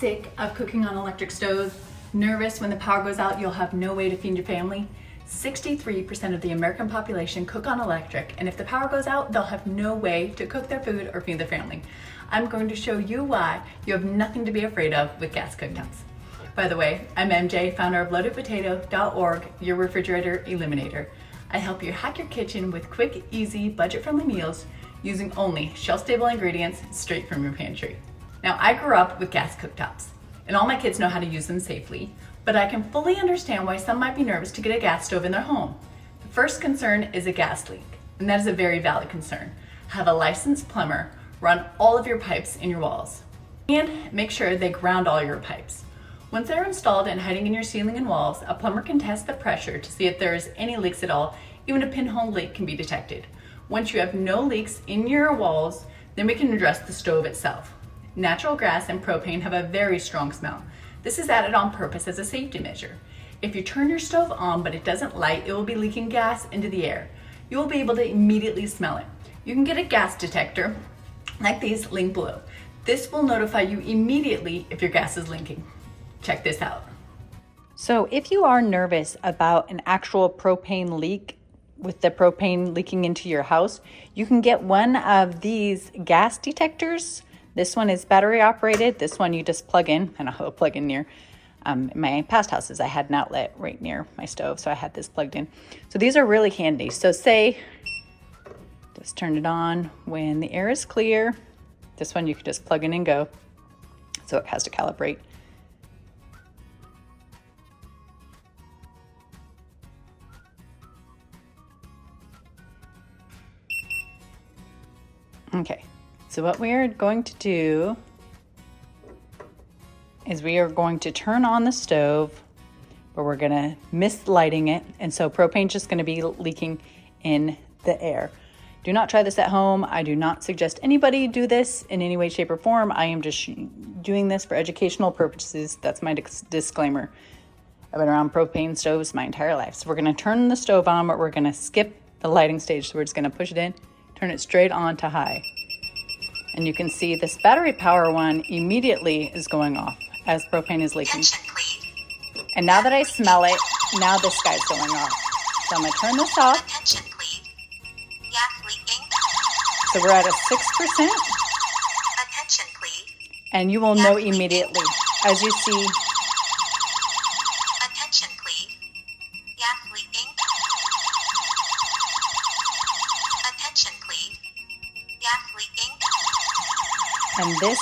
Sick of cooking on electric stoves? Nervous when the power goes out you'll have no way to feed your family? 63% of the American population cook on electric, and if the power goes out, they'll have no way to cook their food or feed their family. I'm going to show you why you have nothing to be afraid of with gas cooktops. By the way, I'm MJ, founder of loadedpotato.org, your refrigerator eliminator. I help you hack your kitchen with quick, easy, budget-friendly meals using only shelf-stable ingredients straight from your pantry. Now, I grew up with gas cooktops, and all my kids know how to use them safely, but I can fully understand why some might be nervous to get a gas stove in their home. The first concern is a gas leak, and that is a very valid concern. Have a licensed plumber run all of your pipes in your walls, and make sure they ground all your pipes. Once they're installed and hiding in your ceiling and walls, a plumber can test the pressure to see if there is any leaks at all. Even a pinhole leak can be detected. Once you have no leaks in your walls, then we can address the stove itself. Natural gas and propane have a very strong smell. This is added on purpose as a safety measure. If you turn your stove on but it doesn't light, it will be leaking gas into the air. You will be able to immediately smell it. You can get a gas detector like these linked below. This will notify you immediately if your gas is leaking. Check this out. So if you are nervous about an actual propane leak, with the propane leaking into your house, you can get one of these gas detectors. This one is battery operated. This one you just plug in, and I'll plug in near. In my past houses, I had an outlet right near my stove, so I had this plugged in. So these are really handy. So say, just turn it on when the air is clear. This one you can just plug in and go. So it has to calibrate. Okay, so what we are going to do is we are going to turn on the stove, but we're gonna miss lighting it. And so propane's just gonna be leaking in the air. Do not try this at home. I do not suggest anybody do this in any way, shape, or form. I am just doing this for educational purposes. That's my disclaimer. I've been around propane stoves my entire life. So we're gonna turn the stove on, but we're gonna skip the lighting stage. So we're just gonna push it in, turn it straight on to high. And you can see this battery power one immediately is going off as propane is leaking. And now that I smell it, now this guy's going off. So I'm gonna turn this off. So we're at a 6%. And you will know immediately as you see. And this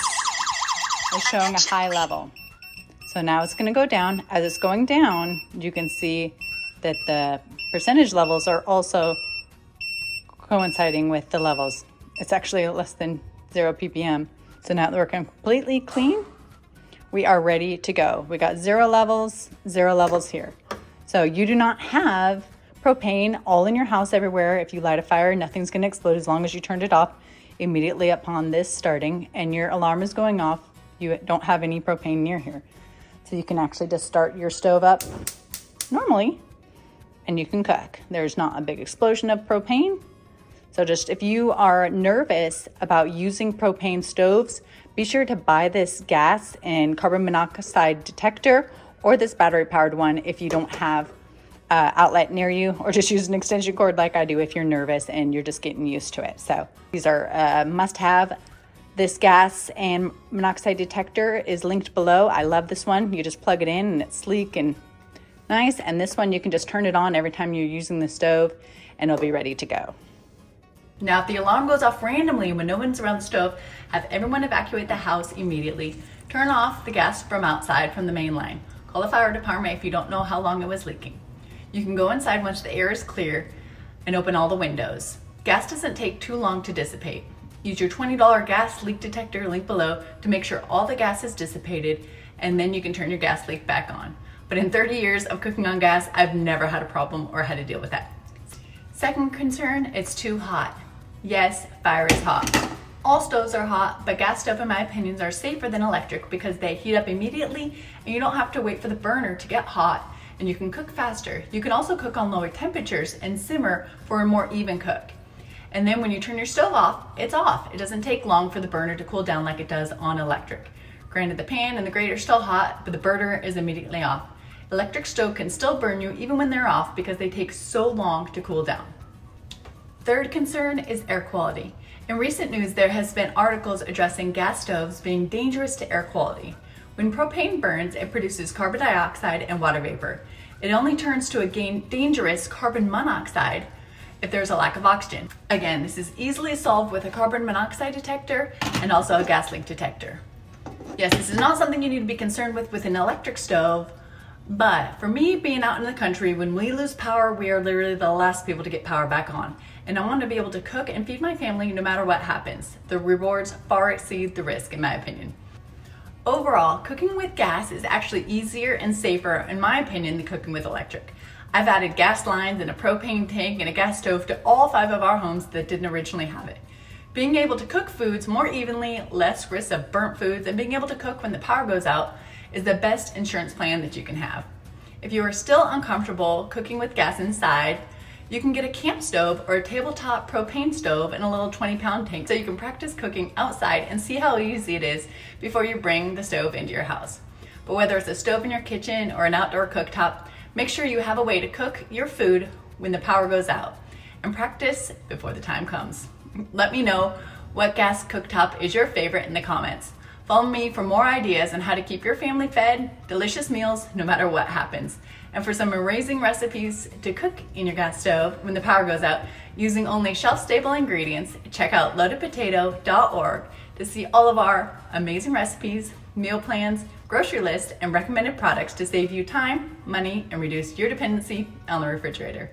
is showing a high level. So now it's gonna go down. As it's going down, you can see that the percentage levels are also coinciding with the levels. It's actually less than 0 ppm. So now that we're completely clean, we are ready to go. We got 0 levels here. So you do not have propane all in your house everywhere. If you light a fire, nothing's gonna explode as long as you turned it off immediately upon this starting and your alarm is going off. You don't have any propane near here. So you can actually just start your stove up normally and you can cook. There's not a big explosion of propane. So just if you are nervous about using propane stoves, be sure to buy this gas and carbon monoxide detector or this battery powered one if you don't have outlet near you, or just use an extension cord like I do if you're nervous and you're just getting used to it. So these are must have. This gas and monoxide detector is linked below. I love this one. You just plug it in and it's sleek and nice. And this one you can just turn it on every time you're using the stove and it'll be ready to go. Now, if the alarm goes off randomly when no one's around the stove, have everyone evacuate the house immediately. Turn off the gas from outside from the main line. Call the fire department if you don't know how long it was leaking. You can go inside once the air is clear and open all the windows. Gas doesn't take too long to dissipate. Use your $20 gas leak detector link below to make sure all the gas is dissipated, and then you can turn your gas leak back on. But in 30 years of cooking on gas, I've never had a problem or had to deal with that. Second concern, it's too hot. Yes, fire is hot. All stoves are hot, but gas stove, in my opinion, are safer than electric because they heat up immediately and you don't have to wait for the burner to get hot, and you can cook faster. You can also cook on lower temperatures and simmer for a more even cook. And then when you turn your stove off, it's off. It doesn't take long for the burner to cool down like it does on electric. Granted, the pan and the grate are still hot, but the burner is immediately off. Electric stove can still burn you even when they're off because they take so long to cool down. Third concern is air quality. In recent news, there has been articles addressing gas stoves being dangerous to air quality. When propane burns, it produces carbon dioxide and water vapor. It only turns to a dangerous carbon monoxide if there's a lack of oxygen. Again, this is easily solved with a carbon monoxide detector and also a gas leak detector. Yes, this is not something you need to be concerned with an electric stove, but for me, being out in the country, when we lose power, we are literally the last people to get power back on. And I want to be able to cook and feed my family no matter what happens. The rewards far exceed the risk, in my opinion. Overall, cooking with gas is actually easier and safer, in my opinion, than cooking with electric. I've added gas lines and a propane tank and a gas stove to all 5 of our homes that didn't originally have it. Being able to cook foods more evenly, less risk of burnt foods, and being able to cook when the power goes out is the best insurance plan that you can have. If you are still uncomfortable cooking with gas inside, you can get a camp stove or a tabletop propane stove in a little 20-pound tank so you can practice cooking outside and see how easy it is before you bring the stove into your house. But whether it's a stove in your kitchen or an outdoor cooktop, make sure you have a way to cook your food when the power goes out and practice before the time comes. Let me know what gas cooktop is your favorite in the comments. Follow me for more ideas on how to keep your family fed, delicious meals, no matter what happens. And for some amazing recipes to cook in your gas stove when the power goes out using only shelf-stable ingredients, check out loadedpotato.org to see all of our amazing recipes, meal plans, grocery list, and recommended products to save you time, money, and reduce your dependency on the refrigerator.